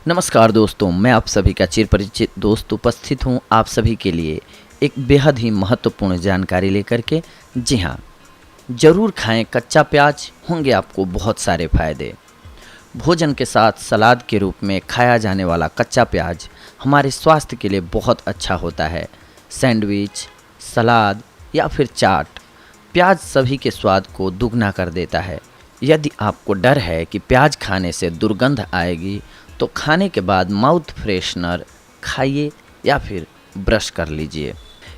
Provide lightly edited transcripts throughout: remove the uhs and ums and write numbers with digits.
नमस्कार दोस्तों, मैं आप सभी का चिरपरिचित दोस्त उपस्थित हूँ आप सभी के लिए एक बेहद ही महत्वपूर्ण जानकारी लेकर के। जी हाँ, ज़रूर खाएं कच्चा प्याज, होंगे आपको बहुत सारे फायदे। भोजन के साथ सलाद के रूप में खाया जाने वाला कच्चा प्याज हमारे स्वास्थ्य के लिए बहुत अच्छा होता है। सैंडविच, सलाद या फिर चाट, प्याज सभी के स्वाद को दुगना कर देता है। यदि आपको डर है कि प्याज खाने से दुर्गंध आएगी, तो खाने के बाद माउथ फ्रेशनर खाइए या फिर ब्रश कर लीजिए,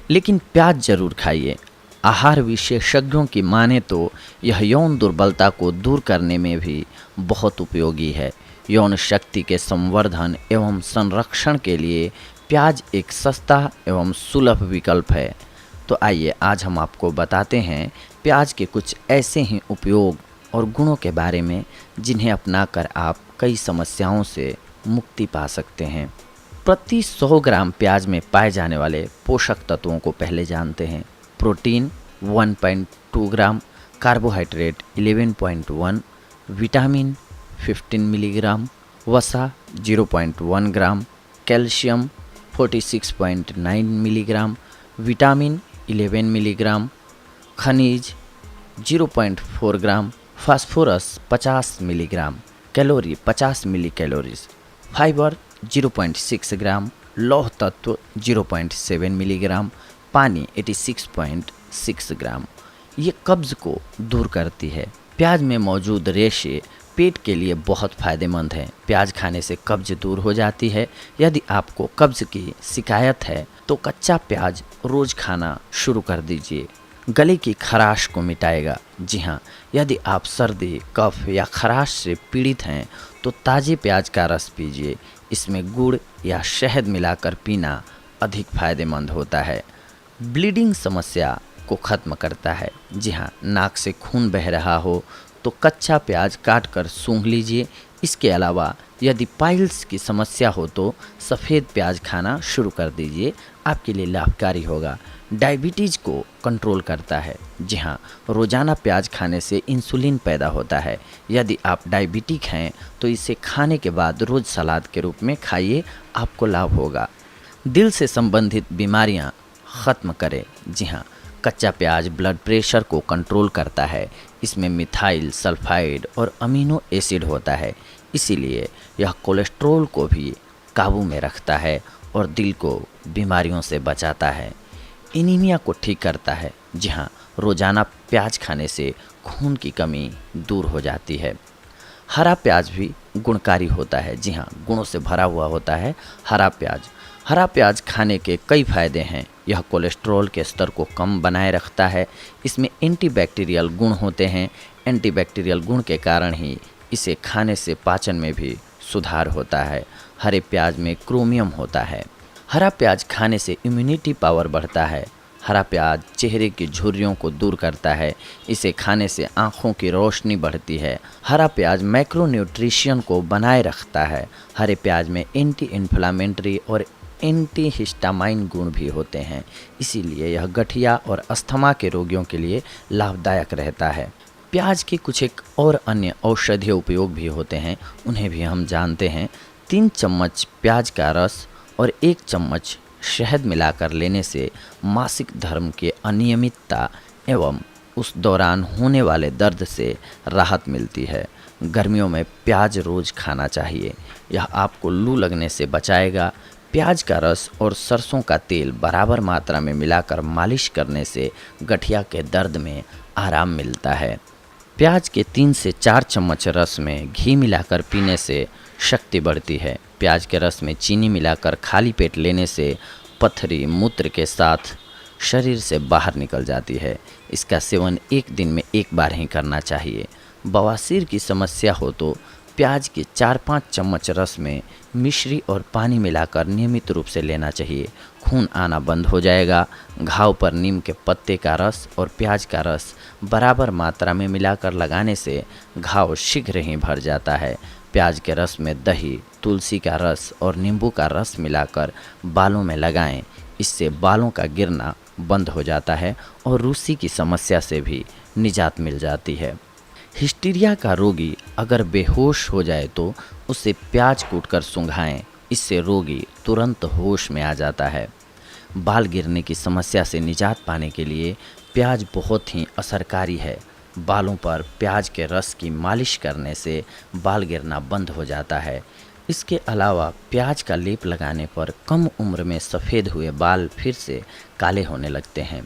लेकिन प्याज जरूर खाइए। आहार विशेषज्ञों की माने तो यह यौन दुर्बलता को दूर करने में भी बहुत उपयोगी है। यौन शक्ति के संवर्धन एवं संरक्षण के लिए प्याज एक सस्ता एवं सुलभ विकल्प है। तो आइए आज हम आपको बताते हैं प्याज के कुछ ऐसे ही उपयोग और गुणों के बारे में जिन्हें अपनाकर आप कई समस्याओं से मुक्ति पा सकते हैं। प्रति 100 ग्राम प्याज में पाए जाने वाले पोषक तत्वों को पहले जानते हैं। प्रोटीन 1.2 ग्राम, कार्बोहाइड्रेट 11.1, विटामिन 15 मिलीग्राम, वसा 0.1 ग्राम, कैल्शियम 46.9 मिलीग्राम, विटामिन 11 मिलीग्राम, खनिज 0.4 ग्राम, फास्फोरस 50 मिलीग्राम, कैलोरी 50 मिली कैलोरीज, फाइबर 0.6 ग्राम, लौह तत्व 0.7 मिलीग्राम, पानी 86.6 ग्राम। ये कब्ज़ को दूर करती है। प्याज में मौजूद रेशे पेट के लिए बहुत फ़ायदेमंद हैं। प्याज खाने से कब्ज़ दूर हो जाती है। यदि आपको कब्ज़ की शिकायत है तो कच्चा प्याज रोज़ खाना शुरू कर दीजिए। गले की खराश को मिटाएगा। जी हाँ, यदि आप सर्दी, कफ या खराश से पीड़ित हैं तो ताज़े प्याज का रस पीजिए। इसमें गुड़ या शहद मिलाकर पीना अधिक फायदेमंद होता है। ब्लीडिंग समस्या को ख़त्म करता है। जी हाँ, नाक से खून बह रहा हो तो कच्चा प्याज काट कर सूंघ लीजिए। इसके अलावा यदि पाइल्स की समस्या हो तो सफ़ेद प्याज खाना शुरू कर दीजिए, आपके लिए लाभकारी होगा। डायबिटीज़ को कंट्रोल करता है। जी हाँ, रोज़ाना प्याज खाने से इंसुलिन पैदा होता है। यदि आप डायबिटिक हैं तो इसे खाने के बाद रोज़ सलाद के रूप में खाइए, आपको लाभ होगा। दिल से संबंधित बीमारियां ख़त्म करें। जी हाँ, कच्चा प्याज ब्लड प्रेशर को कंट्रोल करता है। इसमें मिथाइल सल्फाइड और अमीनो एसिड होता है, इसीलिए यह कोलेस्ट्रॉल को भी काबू में रखता है और दिल को बीमारियों से बचाता है। एनीमिया को ठीक करता है। जी हाँ, रोज़ाना प्याज खाने से खून की कमी दूर हो जाती है। हरा प्याज भी गुणकारी होता है। जी हाँ, गुणों से भरा हुआ होता है हरा प्याज। हरा प्याज खाने के कई फायदे हैं। यह कोलेस्ट्रॉल के स्तर को कम बनाए रखता है। इसमें एंटीबैक्टीरियल गुण होते हैं। एंटीबैक्टीरियल गुण के कारण ही इसे खाने से पाचन में भी सुधार होता है। हरे प्याज में क्रोमियम होता है। हरा प्याज खाने से इम्यूनिटी पावर बढ़ता है। हरा प्याज चेहरे की झुर्रियों को दूर करता है। इसे खाने से आँखों की रोशनी बढ़ती है। हरा प्याज मैक्रोन्यूट्रिशन को बनाए रखता है। हरे प्याज में एंटी इन्फ्लामेटरी और एंटी हिस्टामाइन गुण भी होते हैं, इसीलिए यह गठिया और अस्थमा के रोगियों के लिए लाभदायक रहता है। प्याज के कुछ एक और अन्य औषधीय उपयोग भी होते हैं, उन्हें भी हम जानते हैं। 3 चम्मच प्याज का रस और 1 चम्मच शहद मिलाकर लेने से मासिक धर्म के अनियमितता एवं उस दौरान होने वाले दर्द से राहत मिलती है। गर्मियों में प्याज रोज़ खाना चाहिए, यह आपको लू लगने से बचाएगा। प्याज का रस और सरसों का तेल बराबर मात्रा में मिलाकर मालिश करने से गठिया के दर्द में आराम मिलता है। प्याज के 3 से 4 चम्मच रस में घी मिलाकर पीने से शक्ति बढ़ती है। प्याज के रस में चीनी मिलाकर खाली पेट लेने से पथरी मूत्र के साथ शरीर से बाहर निकल जाती है। इसका सेवन 1 दिन में 1 बार ही करना चाहिए। बवासीर की समस्या हो तो प्याज के 4-5 चम्मच रस में मिश्री और पानी मिलाकर नियमित रूप से लेना चाहिए। खून आना बंद हो जाएगा। घाव पर नीम के पत्ते का रस और प्याज का रस बराबर मात्रा में मिलाकर लगाने से घाव शीघ्र ही भर जाता है। प्याज के रस में दही, तुलसी का रस और नींबू का रस मिलाकर बालों में लगाएं। इससे बालों का गिरना बंद हो जाता है और रूसी की समस्या से भी निजात मिल जाती है। हिस्टीरिया का रोगी अगर बेहोश हो जाए तो उसे प्याज कूटकर सूंघाएं, इससे रोगी तुरंत होश में आ जाता है। बाल गिरने की समस्या से निजात पाने के लिए प्याज बहुत ही असरकारी है। बालों पर प्याज के रस की मालिश करने से बाल गिरना बंद हो जाता है। इसके अलावा प्याज का लेप लगाने पर कम उम्र में सफ़ेद हुए बाल फिर से काले होने लगते हैं।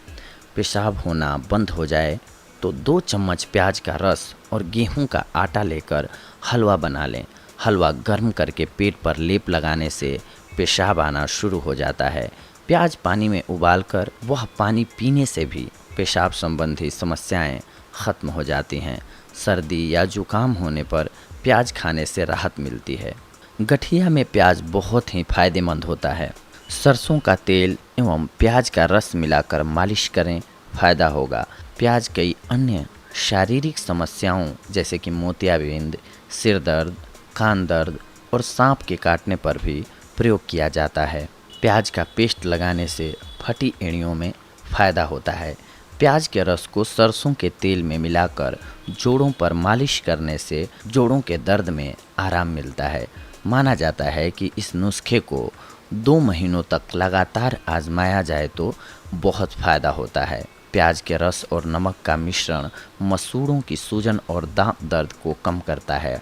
पेशाब होना बंद हो जाए तो 2 चम्मच प्याज का रस और गेहूं का आटा लेकर हलवा बना लें। हलवा गर्म करके पेट पर लेप लगाने से पेशाब आना शुरू हो जाता है। प्याज पानी में उबालकर वह पानी पीने से भी पेशाब संबंधी समस्याएं ख़त्म हो जाती हैं। सर्दी या जुकाम होने पर प्याज खाने से राहत मिलती है। गठिया में प्याज बहुत ही फायदेमंद होता है। सरसों का तेल एवं प्याज का रस मिलाकर मालिश करें, फ़ायदा होगा। प्याज कई अन्य शारीरिक समस्याओं जैसे कि मोतियाबिंद, सिर दर्द, कान दर्द और सांप के काटने पर भी प्रयोग किया जाता है। प्याज का पेस्ट लगाने से फटी एड़ियों में फ़ायदा होता है। प्याज के रस को सरसों के तेल में मिलाकर जोड़ों पर मालिश करने से जोड़ों के दर्द में आराम मिलता है। माना जाता है कि इस नुस्खे को 2 महीनों तक लगातार आजमाया जाए तो बहुत फ़ायदा होता है। प्याज के रस और नमक का मिश्रण मसूड़ों की सूजन और दांत दर्द को कम करता है।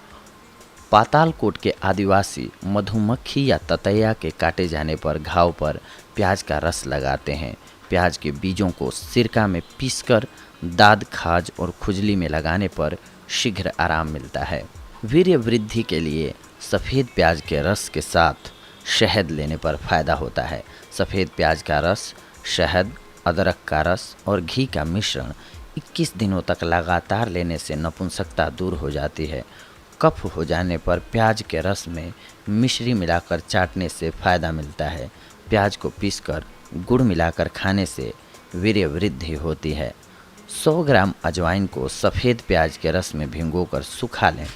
पातालकोट के आदिवासी मधुमक्खी या ततैया के काटे जाने पर घाव पर प्याज का रस लगाते हैं। प्याज के बीजों को सिरका में पीसकर दाद, खाज और खुजली में लगाने पर शीघ्र आराम मिलता है। वीर्य वृद्धि के लिए सफ़ेद प्याज के रस के साथ शहद लेने पर फ़ायदा होता है। सफ़ेद प्याज का रस, शहद, अदरक का रस और घी का मिश्रण 21 दिनों तक लगातार लेने से नपुंसकता दूर हो जाती है। कफ हो जाने पर प्याज के रस में मिश्री मिलाकर चाटने से फ़ायदा मिलता है। प्याज को पीसकर गुड़ मिलाकर खाने से वीर्य वृद्धि होती है। 100 ग्राम अजवाइन को सफ़ेद प्याज के रस में भिगोकर सुखा लें।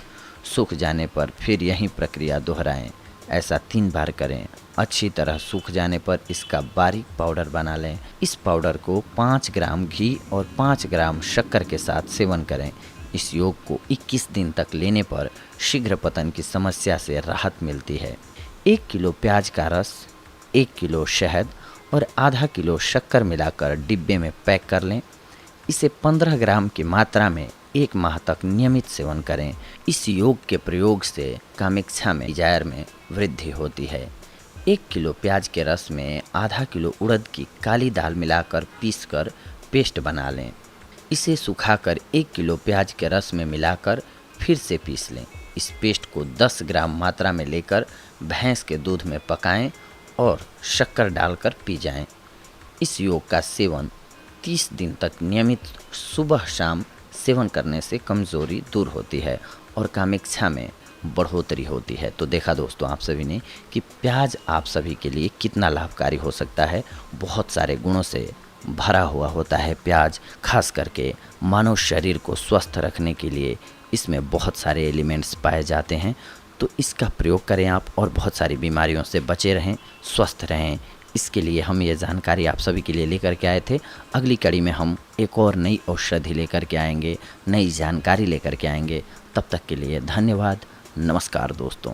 सूख जाने पर फिर यही प्रक्रिया दोहराएं। ऐसा 3 बार करें। अच्छी तरह सूख जाने पर इसका बारीक पाउडर बना लें। इस पाउडर को 5 ग्राम घी और 5 ग्राम शक्कर के साथ सेवन करें। इस योग को 21 दिन तक लेने पर शीघ्र पतन की समस्या से राहत मिलती है। 1 किलो प्याज का रस, 1 किलो शहद और आधा किलो शक्कर मिलाकर डिब्बे में पैक कर लें। इसे 15 ग्राम की मात्रा में 1 माह तक नियमित सेवन करें। इस योग के प्रयोग से कामेच्छा में, डिजायर में वृद्धि होती है। 1 किलो प्याज के रस में आधा किलो उड़द की काली दाल मिलाकर पीसकर पेस्ट बना लें। इसे सुखाकर 1 किलो प्याज के रस में मिलाकर फिर से पीस लें। इस पेस्ट को 10 ग्राम मात्रा में लेकर भैंस के दूध में पकाएं और शक्कर डालकर पी जाएं। इस योग का सेवन 30 दिन तक नियमित सुबह शाम सेवन करने से कमज़ोरी दूर होती है और कामेच्छा में बढ़ोतरी होती है। तो देखा दोस्तों आप सभी ने कि प्याज आप सभी के लिए कितना लाभकारी हो सकता है। बहुत सारे गुणों से भरा हुआ होता है प्याज, खास करके मानव शरीर को स्वस्थ रखने के लिए इसमें बहुत सारे एलिमेंट्स पाए जाते हैं। तो इसका प्रयोग करें आप और बहुत सारी बीमारियों से बचे रहें, स्वस्थ रहें। इसके लिए हम ये जानकारी आप सभी के लिए लेकर के आए थे। अगली कड़ी में हम एक और नई औषधि लेकर के आएंगे, नई जानकारी लेकर के आएंगे। तब तक के लिए धन्यवाद। नमस्कार दोस्तों।